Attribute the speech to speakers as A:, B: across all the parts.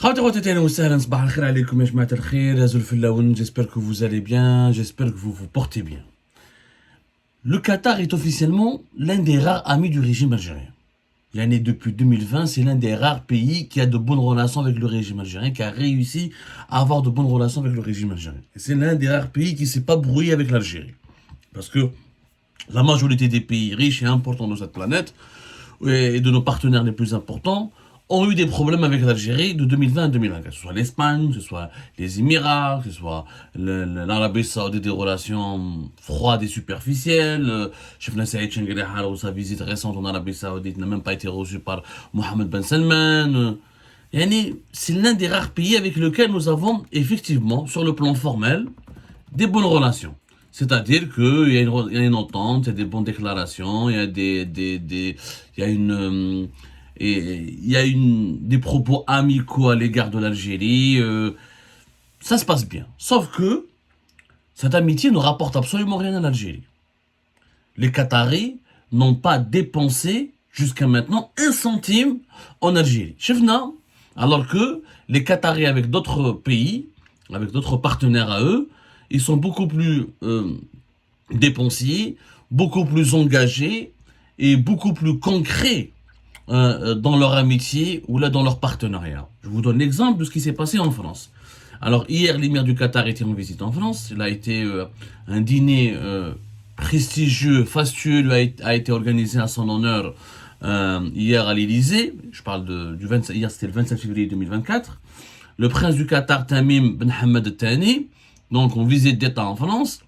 A: J'espère que vous allez bien, j'espère que vous vous portez bien. Le Qatar est officiellement l'un des rares amis du régime algérien. L'année depuis 2020, c'est l'un des rares pays qui a de bonnes relations avec le régime algérien, qui a réussi à avoir de bonnes relations avec le régime algérien. Et c'est l'un des rares pays qui ne s'est pas brouillé avec l'Algérie. Parce que la majorité des pays riches et importants de cette planète, et de nos partenaires les plus importants, ont eu des problèmes avec l'Algérie de 2020 à 2024. Que ce soit l'Espagne, que ce soit les Émirats, que ce soit l'Arabie Saoudite, des relations froides et superficielles. Chef Saïd Chengueri Haro, sa visite récente en Arabie Saoudite n'a même pas été reçue par Mohammed Ben Salman. C'est l'un des rares pays avec lequel nous avons effectivement, sur le plan formel, des bonnes relations. C'est-à-dire qu'il y a une entente, il y a des bonnes déclarations, il y a des propos amicaux à l'égard de l'Algérie. Ça se passe bien. Sauf que cette amitié ne rapporte absolument rien à l'Algérie. Les Qataris n'ont pas dépensé jusqu'à maintenant un centime en Algérie. Chefna, alors que les Qataris avec d'autres pays, avec d'autres partenaires à eux, ils sont beaucoup plus dépensiers, beaucoup plus engagés et beaucoup plus concrets dans leur amitié ou là dans leur partenariat. Je vous donne l'exemple de ce qui s'est passé en France. Alors hier, l'émir du Qatar était en visite en France. Il a été un dîner prestigieux, fastueux a été organisé à son honneur hier à l'Élysée. Je parle hier, c'était le 25 février 2024. Le prince du Qatar, Tamim Ben Hamad Al Thani, donc en visite d'État en France,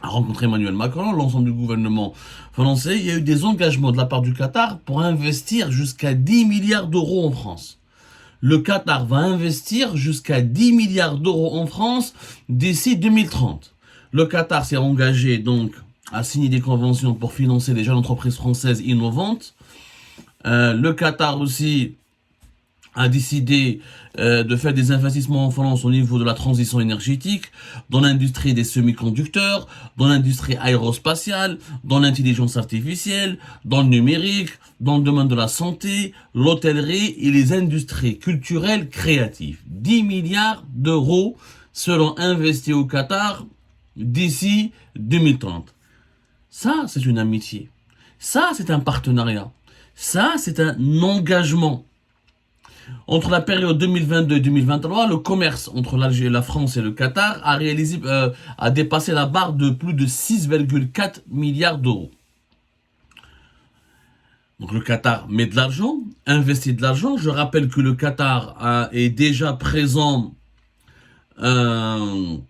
A: a rencontré Emmanuel Macron, l'ensemble du gouvernement français. Il y a eu des engagements de la part du Qatar pour investir jusqu'à 10 milliards d'euros en France. Le Qatar va investir jusqu'à 10 milliards d'euros en France d'ici 2030. Le Qatar s'est engagé donc à signer des conventions pour financer les jeunes entreprises françaises innovantes. Le Qatar aussi a décidé de faire des investissements en France au niveau de la transition énergétique, dans l'industrie des semi-conducteurs, dans l'industrie aérospatiale, dans l'intelligence artificielle, dans le numérique, dans le domaine de la santé, l'hôtellerie et les industries culturelles créatives. 10 milliards d'euros seront investis au Qatar d'ici 2030. Ça, c'est une amitié. Ça, c'est un partenariat. Ça, c'est un engagement. Entre la période 2022 et 2023, le commerce entre l'Algérie, la France et le Qatar a dépassé la barre de plus de 6,4 milliards d'euros. Donc le Qatar met de l'argent, investit de l'argent. Je rappelle que le Qatar est déjà présent dans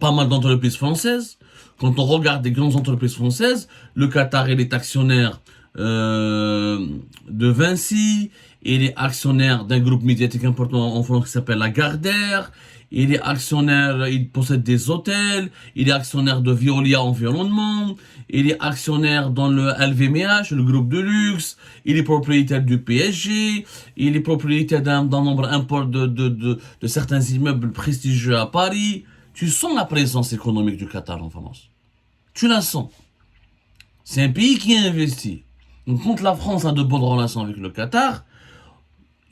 A: pas mal d'entreprises françaises. Quand on regarde des grandes entreprises françaises, le Qatar est actionnaire de Vinci, il est actionnaire d'un groupe médiatique important en France qui s'appelle Lagardère, il est actionnaire, il possède des hôtels, il est actionnaire de Veolia Environnement, il est actionnaire dans le LVMH, le groupe de luxe, il est propriétaire du PSG, il est propriétaire d'un nombre important de certains immeubles prestigieux à Paris. Tu sens la présence économique du Qatar en France. Tu la sens. C'est un pays qui investit. Donc, quand la France a de bonnes relations avec le Qatar,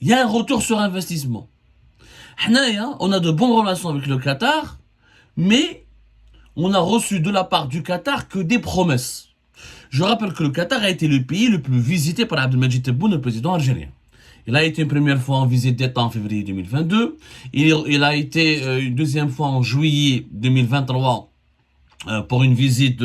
A: il y a un retour sur investissement. On a de bonnes relations avec le Qatar, mais on a reçu de la part du Qatar que des promesses. Je rappelle que le Qatar a été le pays le plus visité par Abdelmadjid Tebboune, le président algérien. Il a été une première fois en visite d'État en février 2022. Il a été une deuxième fois en juillet 2023 pour une visite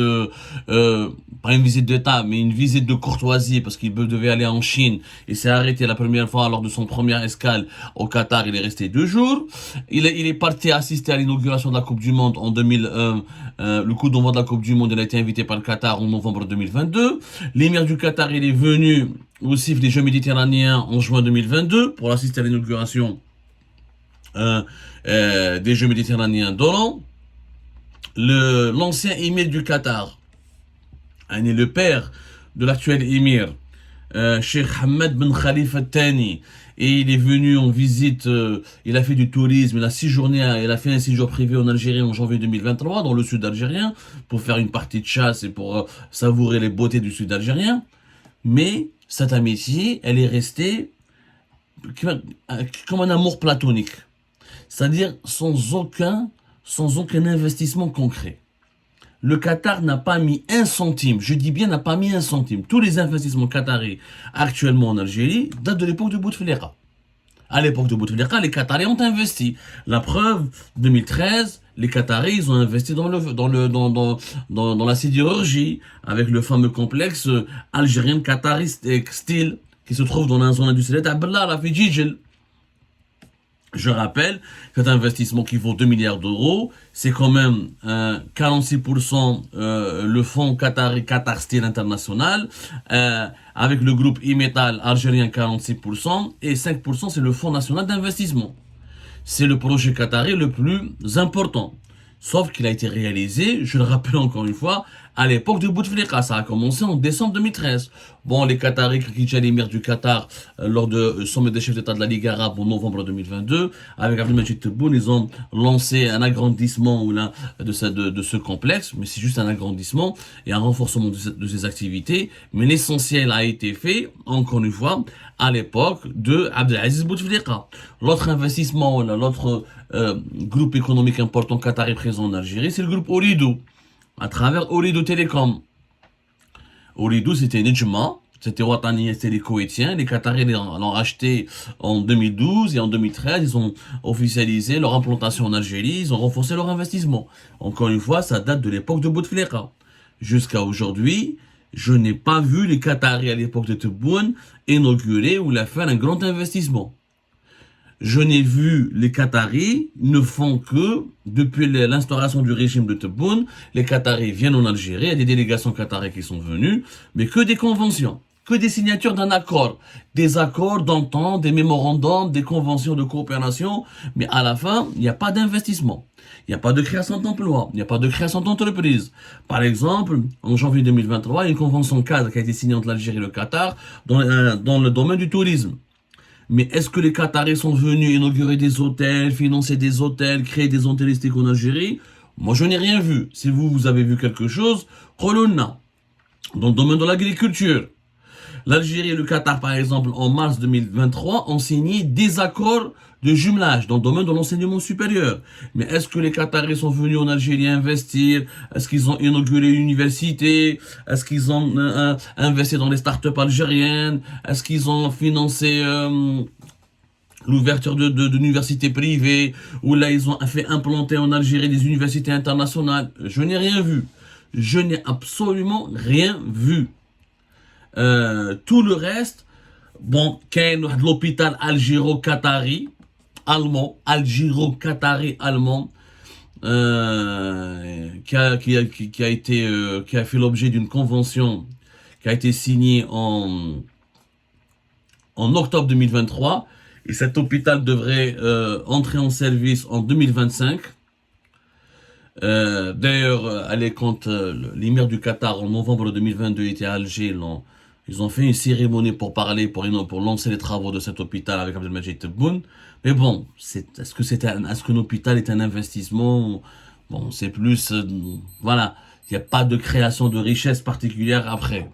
A: pas une visite d'État, mais une visite de courtoisie, parce qu'il devait aller en Chine. Il s'est arrêté la première fois lors de son premier escale au Qatar. Il est resté 2 jours. Il est parti assister à l'inauguration de la Coupe du Monde en 2001. Le coup d'envoi de la Coupe du Monde, il a été invité par le Qatar en novembre 2022. L'émir du Qatar, il est venu au CIF des Jeux méditerranéens en juin 2022 pour assister à l'inauguration des Jeux méditerranéens d'Oran. L'ancien émir du Qatar, le père de l'actuel émir, Cheikh Hamad Ben Khalifa Al Thani, et il est venu en visite, il a fait du tourisme, il a fait un séjour privé en Algérie en janvier 2023, dans le sud algérien, pour faire une partie de chasse et pour savourer les beautés du sud algérien. Mais cette amitié, elle est restée comme un amour platonique. C'est-à-dire sans aucun investissement concret. Le Qatar n'a pas mis un centime, je dis bien n'a pas mis un centime. Tous les investissements qataris actuellement en Algérie datent de l'époque de Bouteflika. À l'époque de Bouteflika, les Qataris ont investi. La preuve, 2013, les Qataris ils ont investi dans la sidérurgie, avec le fameux complexe algérien Qatari Steel, qui se trouve dans la zone industrielle d'Abdallah, la Fidjijel. Je rappelle que cet investissement qui vaut 2 milliards d'euros, c'est quand même 46% le fonds Qatari Qatar Steel International, avec le groupe Imetal algérien 46%, et 5% c'est le fonds national d'investissement. C'est le projet qatari le plus important. Sauf qu'il a été réalisé, je le rappelle encore une fois, à l'époque de Bouteflika. Ça a commencé en décembre 2013. Bon, les Qataris, qui l'émir du Qatar, lors de sommet des chefs d'État de la Ligue arabe en novembre 2022, avec Abdelmadjid Tebboune, ils ont lancé un agrandissement de ce complexe, mais c'est juste un agrandissement et un renforcement de ses activités. Mais l'essentiel a été fait, encore une fois, à l'époque de Abdelaziz Bouteflika. L'autre investissement, l'autre groupe économique important qatari présent en Algérie, c'est le groupe Ooredoo, à travers Ooredoo Télécom. Ooredoo, c'était Nejma, c'était Ouattani, c'était les Koweïtiens. Les Qataris l'ont racheté en 2012 et en 2013, ils ont officialisé leur implantation en Algérie, ils ont renforcé leur investissement. Encore une fois, ça date de l'époque de Bouteflika. Jusqu'à aujourd'hui, je n'ai pas vu les Qataris à l'époque de Tebboune inaugurer ou la faire un grand investissement. Je n'ai vu les Qataris ne font que, depuis l'instauration du régime de Tebboune, les Qataris viennent en Algérie, il y a des délégations qataries qui sont venues, mais que des conventions, que des signatures d'un accord, des accords d'entente, des mémorandums, des conventions de coopération, mais à la fin, il n'y a pas d'investissement. Il n'y a pas de création d'emplois, il n'y a pas de création d'entreprise. Par exemple, en janvier 2023, il y a une convention cadre qui a été signée entre l'Algérie et le Qatar dans le domaine du tourisme. Mais est-ce que les Qataris sont venus inaugurer des hôtels, financer des hôtels, créer des zones touristiques en Algérie? Moi, je n'ai rien vu. Si vous avez vu quelque chose, Kolonna, dans le domaine de l'agriculture. L'Algérie et le Qatar, par exemple, en mars 2023, ont signé des accords de jumelage dans le domaine de l'enseignement supérieur. Mais est-ce que les Qataris sont venus en Algérie investir? Est-ce qu'ils ont inauguré une université? Est-ce qu'ils ont investi dans les startups algériennes? Est-ce qu'ils ont financé l'ouverture d'universités privées? Ou là, ils ont fait implanter en Algérie des universités internationales? Je n'ai rien vu. Je n'ai absolument rien vu. Tout le reste, bon, qu'il y a l'hôpital algéro-qatari allemand, qui a fait l'objet d'une convention qui a été signée en octobre 2023, et cet hôpital devrait entrer en service en 2025. D'ailleurs, quand l'émir du Qatar en novembre 2022 était à Alger, ils ont fait une cérémonie pour parler, pour lancer les travaux de cet hôpital avec Abdelmadjid Tebboune. Mais bon, est-ce qu'un hôpital est un investissement? Bon, c'est plus, voilà, il n'y a pas de création de richesse particulière après.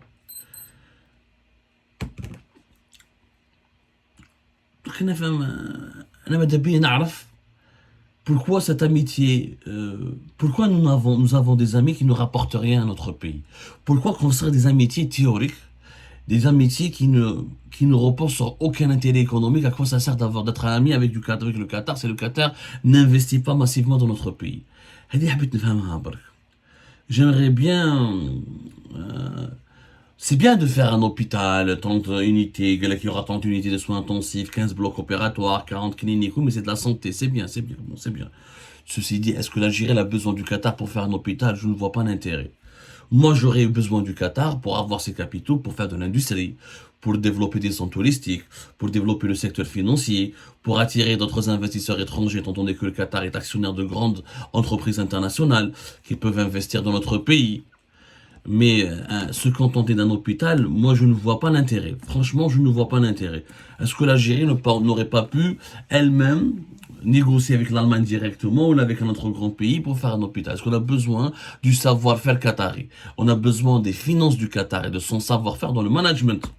A: Pourquoi cette amitié, pourquoi nous avons des amis qui ne rapportent rien à notre pays? Pourquoi construire des amitiés théoriques, des amitiés qui ne reposent sur aucun intérêt économique? À quoi ça sert d'être un ami avec le Qatar si le Qatar n'investit pas massivement dans notre pays? J'aimerais bien... c'est bien de faire un hôpital, 30 unités, il y aura 30 unités de soins intensifs, 15 blocs opératoires, 40 cliniques, mais c'est de la santé, c'est bien, bon, c'est bien. Ceci dit, est-ce que l'Algérie a besoin du Qatar pour faire un hôpital? Je ne vois pas l'intérêt. Moi, j'aurais besoin du Qatar pour avoir ses capitaux, pour faire de l'industrie, pour développer des zones touristiques, pour développer le secteur financier, pour attirer d'autres investisseurs étrangers, étant donné que le Qatar est actionnaire de grandes entreprises internationales qui peuvent investir dans notre pays. Mais se contenter d'un hôpital, moi je ne vois pas l'intérêt. Franchement, je ne vois pas l'intérêt. Est-ce que l'Algérie n'aurait pas pu elle-même négocier avec l'Allemagne directement ou avec un autre grand pays pour faire un hôpital? Est-ce qu'on a besoin du savoir-faire qatari? On a besoin des finances du Qatar et de son savoir-faire dans le management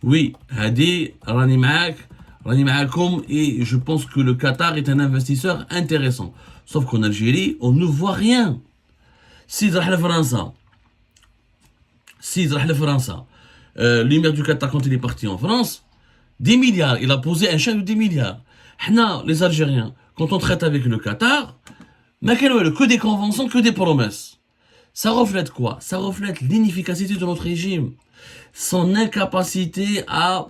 A: Oui, Hadi, Rani Maakoum, et je pense que le Qatar est un investisseur intéressant. Sauf qu'en Algérie, on ne voit rien. Si la France, si la France, l'émir du Qatar quand il est parti en France, 10 milliards, il a posé un chèque de 10 milliards. Hna, les Algériens, quand on traite avec le Qatar, que des conventions, que des promesses. Ça reflète quoi? Ça reflète l'inefficacité de notre régime, son incapacité à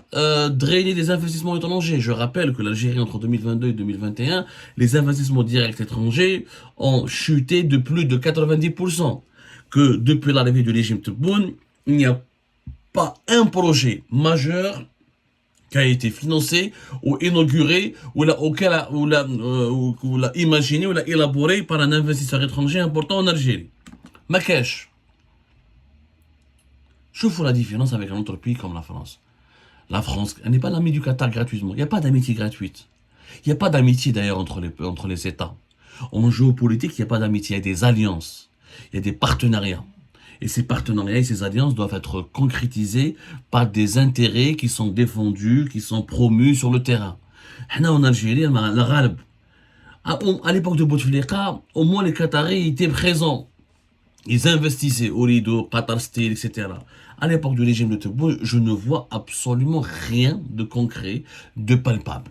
A: drainer des investissements étrangers. Je rappelle que l'Algérie, entre 2022 et 2021, les investissements directs étrangers ont chuté de plus de 90%. Que depuis l'arrivée du régime Tebboune, il n'y a pas un projet majeur qui a été financé ou inauguré ou l'a imaginé ou l'a élaboré par un investisseur étranger important en Algérie. Makash. Je fais la différence avec un autre pays comme la France. La France, elle n'est pas l'ami du Qatar gratuitement. Il n'y a pas d'amitié gratuite. Il n'y a pas d'amitié d'ailleurs entre les États. En géopolitique, il n'y a pas d'amitié, il y a des alliances. Il y a des partenariats. Et ces partenariats et ces alliances doivent être concrétisés par des intérêts qui sont défendus, qui sont promus sur le terrain. En Algérie, à l'époque de Bouteflika, au moins les Qataris étaient présents. Ils investissaient au Lido, Qatar Steel, etc. À l'époque du régime de Tebboune, je ne vois absolument rien de concret, de palpable.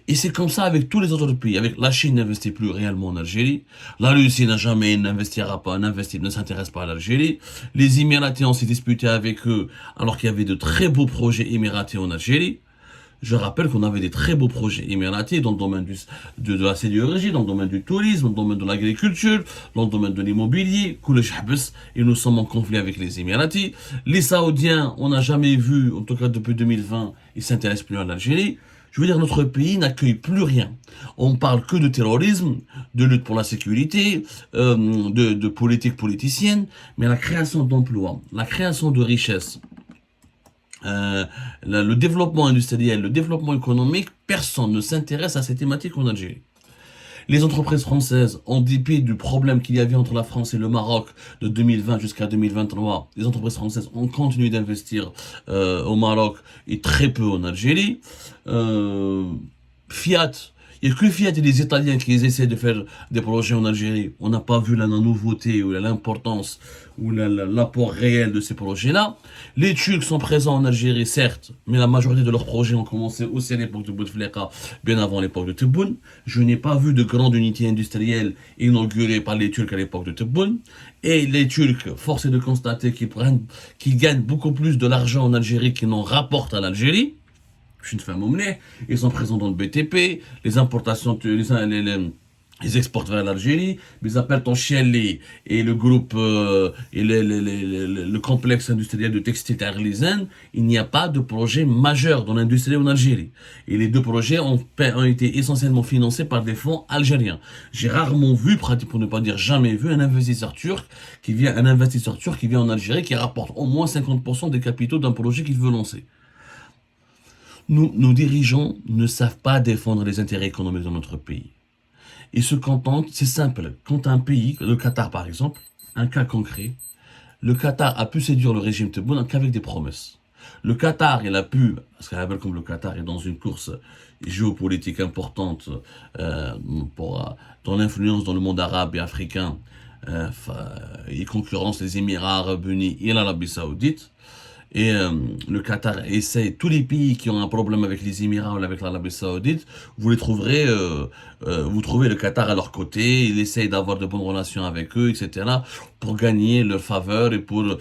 A: Et c'est comme ça avec tous les autres pays. Avec la Chine n'investit plus réellement en Algérie. La Russie n'a jamais n'investira pas, ne s'intéresse pas à l'Algérie. Les Émiratis ont s'est disputé avec eux alors qu'il y avait de très beaux projets émiratis en Algérie. Je rappelle qu'on avait des très beaux projets émiratis dans le domaine de la sidérurgie, dans le domaine du tourisme, dans le domaine de l'agriculture, dans le domaine de l'immobilier. Et nous sommes en conflit avec les Émiratis. Les Saoudiens, on n'a jamais vu, en tout cas depuis 2020, ils s'intéressent plus à l'Algérie. Je veux dire, notre pays n'accueille plus rien. On parle que de terrorisme, de lutte pour la sécurité, de politique politicienne, mais la création d'emplois, la création de richesses, le développement industriel, le développement économique, personne ne s'intéresse à ces thématiques en Algérie. Les entreprises françaises, en dépit du problème qu'il y avait entre la France et le Maroc de 2020 jusqu'à 2023, les entreprises françaises ont continué d'investir au Maroc et très peu en Algérie. Fiat, il n'y a que Fiat et les Italiens qui essaient de faire des projets en Algérie. On n'a pas vu la nouveauté ou l'importance ou l'apport réel de ces projets-là. Les Turcs sont présents en Algérie, certes, mais la majorité de leurs projets ont commencé aussi à l'époque de Bouteflika, bien avant l'époque de Tebboune. Je n'ai pas vu de grande unité industrielle inaugurée par les Turcs à l'époque de Tebboune. Et les Turcs, force est de constater qu'ils gagnent beaucoup plus de l'argent en Algérie qu'ils n'en rapportent à l'Algérie. Je suis une femme omelette, ils sont présents dans le BTP, les importations, ils exportent vers l'Algérie, mais ils appellent Tonchielli et le groupe, et le complexe industriel de textile Arlisen, il n'y a pas de projet majeur dans l'industrie en Algérie. Et les deux projets ont été essentiellement financés par des fonds algériens. J'ai rarement vu, pour ne pas dire jamais vu, un investisseur turc qui vient en Algérie qui rapporte au moins 50% des capitaux d'un projet qu'il veut lancer. Nos dirigeants ne savent pas défendre les intérêts économiques de notre pays. Ils se contentent, c'est simple, quand un pays, le Qatar par exemple, un cas concret, le Qatar a pu séduire le régime Tebboune qu'avec des promesses. Le Qatar, il a pu, parce qu'on rappelle comme le Qatar est dans une course géopolitique importante dans l'influence dans le monde arabe et africain, il concurrence les Émirats arabes unis et l'Arabie saoudite. Et le Qatar essaie, tous les pays qui ont un problème avec les Émirats ou avec l'Arabie Saoudite, vous trouvez le Qatar à leur côté, ils essayent d'avoir de bonnes relations avec eux, etc., pour gagner leur faveur et pour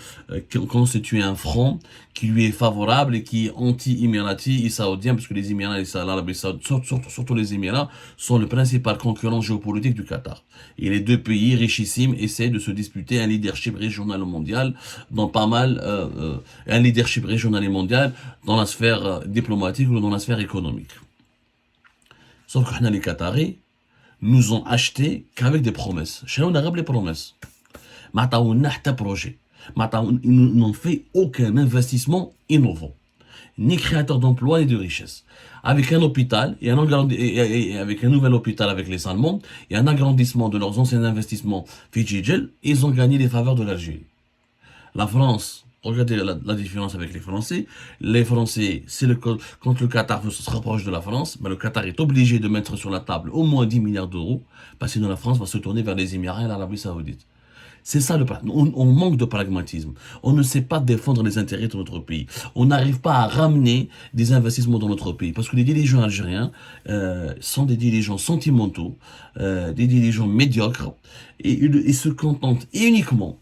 A: constituer un front qui lui est favorable et qui est anti-émirati et saoudien, parce que les Émirats et l'Arabie Saoudite, surtout les Émirats, sont le principal concurrent géopolitique du Qatar. Et les deux pays richissimes essaient de se disputer un leadership régional ou mondial dans pas mal, un leadership régional et mondial dans la sphère diplomatique ou dans la sphère économique. Sauf que les Qataris nous ont acheté qu'avec des promesses. Chez nous, on a les promesses. Ils n'ont fait aucun investissement innovant, ni créateur d'emplois ni de richesses. Avec un hôpital et avec un nouvel hôpital avec les Allemands et un agrandissement de leurs anciens investissements Fidjidjel, ils ont gagné les faveurs de l'Algérie. La France, Regardez la différence avec les Français. Les Français, quand le Qatar se rapproche de la France, ben le Qatar est obligé de mettre sur la table au moins 10 milliards d'euros, parce que sinon la France va se tourner vers les Émirats et l'Arabie Saoudite. C'est ça on manque de pragmatisme. On ne sait pas défendre les intérêts de notre pays. On n'arrive pas à ramener des investissements dans notre pays. Parce que les dirigeants algériens sont des dirigeants sentimentaux, des dirigeants médiocres, et ils se contentent uniquement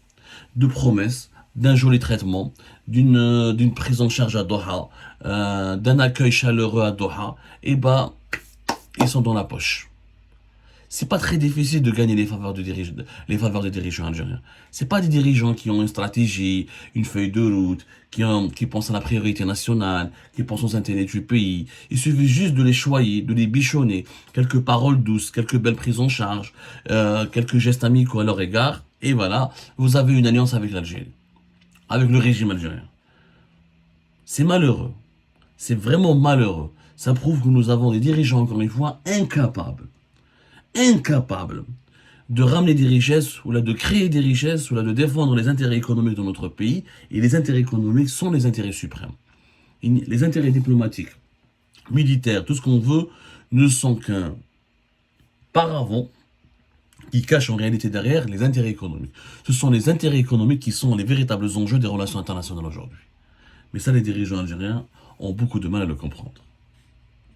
A: de promesses, d'un joli traitement, d'une prise en charge à Doha, d'un accueil chaleureux à Doha, et bah, ils sont dans la poche. C'est pas très difficile de gagner les faveurs des dirigeants algériens. C'est pas des dirigeants qui ont une stratégie, une feuille de route, qui pensent à la priorité nationale, qui pensent aux intérêts du pays. Il suffit juste de les choyer, de les bichonner, quelques paroles douces, quelques belles prises en charge, quelques gestes amicaux à leur égard, et voilà, vous avez une alliance avec l'Algérie, avec le régime algérien. C'est malheureux. C'est vraiment malheureux. Ça prouve que nous avons des dirigeants, encore une fois, incapables de ramener des richesses, ou là de créer des richesses, ou là de défendre les intérêts économiques de notre pays. Et les intérêts économiques sont les intérêts suprêmes. Les intérêts diplomatiques, militaires, tout ce qu'on veut, ne sont qu'un paravent qui cache en réalité derrière les intérêts économiques. Ce sont les intérêts économiques qui sont les véritables enjeux des relations internationales aujourd'hui. Mais ça, les dirigeants algériens ont beaucoup de mal à le comprendre.